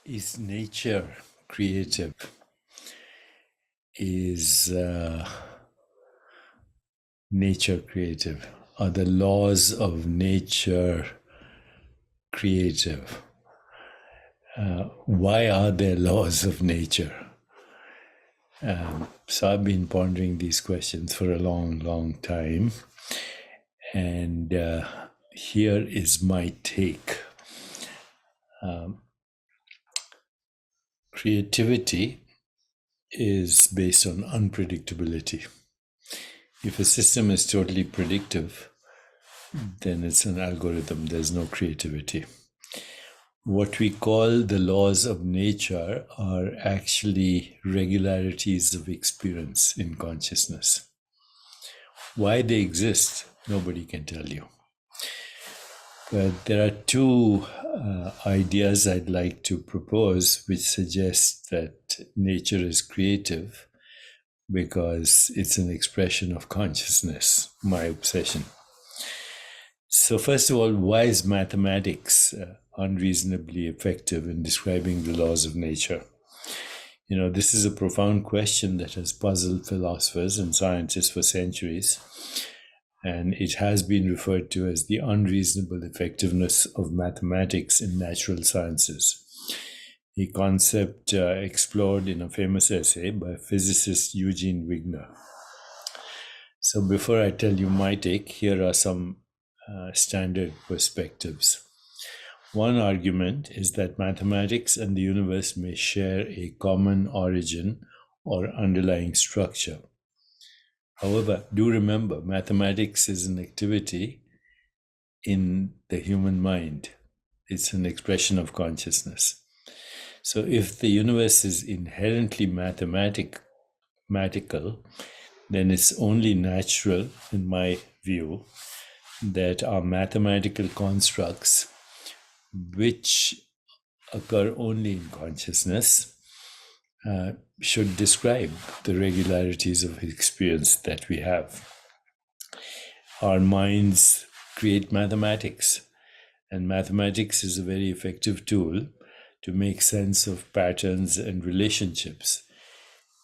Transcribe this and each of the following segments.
Is nature creative? Is nature creative? Are the laws of nature creative? Why are there laws of nature? So I've been pondering these questions for a long, long time. And here is my take. Creativity is based on unpredictability. If a system is totally predictive, then it's an algorithm. There's no creativity. What we call the laws of nature are actually regularities of experience in consciousness. Why they exist, nobody can tell you. But there are two ideas I'd like to propose which suggest that nature is creative because it's an expression of consciousness, my obsession. So first of all, why is mathematics unreasonably effective in describing the laws of nature? You know, this is a profound question that has puzzled philosophers and scientists for centuries, and it has been referred to as the unreasonable effectiveness of mathematics in natural sciences, a concept explored in a famous essay by physicist Eugene Wigner. So before I tell you my take, here are some standard perspectives. One argument is that mathematics and the universe may share a common origin or underlying structure. However, do remember, mathematics is an activity in the human mind. It's an expression of consciousness. So if the universe is inherently mathematical, then it's only natural, in my view, that our mathematical constructs, which occur only in consciousness, should describe the regularities of experience that we have. Our minds create mathematics, and mathematics is a very effective tool to make sense of patterns and relationships.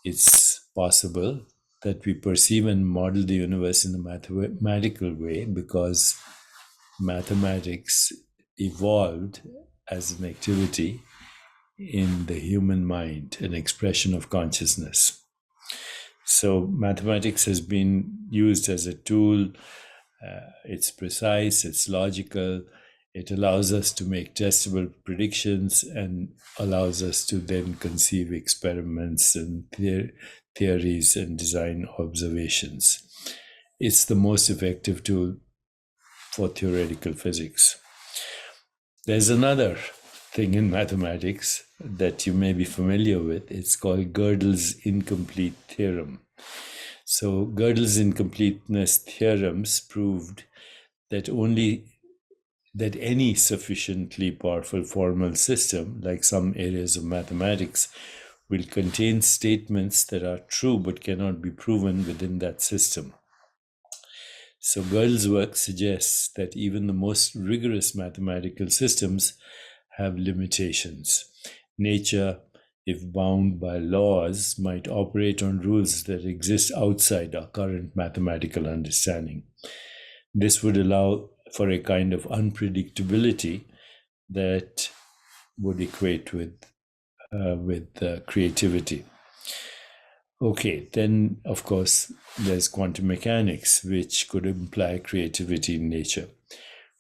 It's possible that we perceive and model the universe in a mathematical way because mathematics evolved as an activity in the human mind, an expression of consciousness. So mathematics has been used as a tool. It's precise, it's logical, it allows us to make testable predictions and allows us to then conceive experiments and theories and design observations. It's the most effective tool for theoretical physics. There's another thing in mathematics that you may be familiar with. It's called Gödel's incomplete theorem. So Gödel's incompleteness theorems proved that any sufficiently powerful formal system, like some areas of mathematics, will contain statements that are true but cannot be proven within that system. So Gödel's work suggests that even the most rigorous mathematical systems have limitations. Nature, if bound by laws, might operate on rules that exist outside our current mathematical understanding. This would allow for a kind of unpredictability that would equate with creativity. Okay, then of course there's quantum mechanics, which could imply creativity in nature.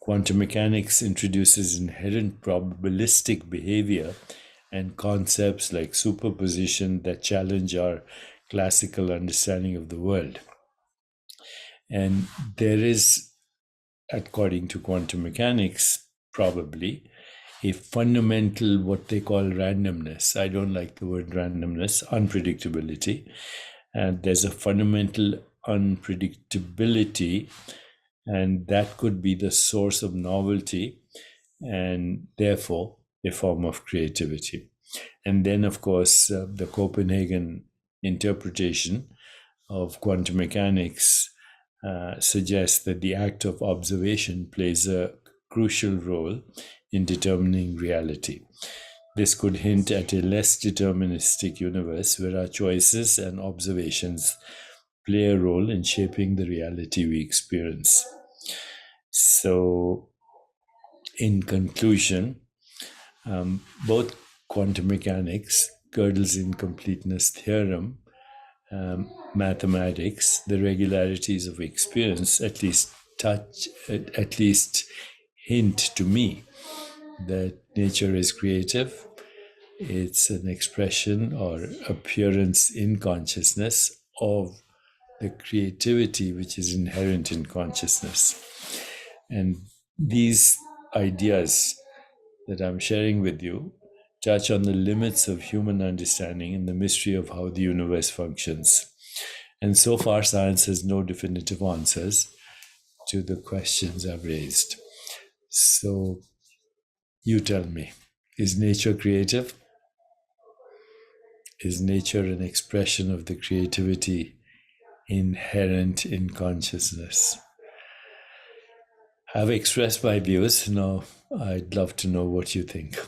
Quantum mechanics introduces inherent probabilistic behavior and concepts like superposition that challenge our classical understanding of the world. And there is, according to quantum mechanics, probably a fundamental, what they call randomness. I don't like the word randomness, unpredictability. And there's a fundamental unpredictability, and that could be the source of novelty and therefore a form of creativity. And then, of course, the Copenhagen interpretation of quantum mechanics suggests that the act of observation plays a crucial role in determining reality. This could hint at a less deterministic universe where our choices and observations play a role in shaping the reality we experience. So, in conclusion, both quantum mechanics, Gödel's incompleteness theorem, mathematics, the regularities of experience, at least hint to me that nature is creative. It's an expression or appearance in consciousness of the creativity which is inherent in consciousness. And these ideas that I'm sharing with you touch on the limits of human understanding and the mystery of how the universe functions. And so far, science has no definitive answers to the questions I've raised. So, you tell me, is nature creative? Is nature an expression of the creativity inherent in consciousness? I've expressed my views. Now, I'd love to know what you think.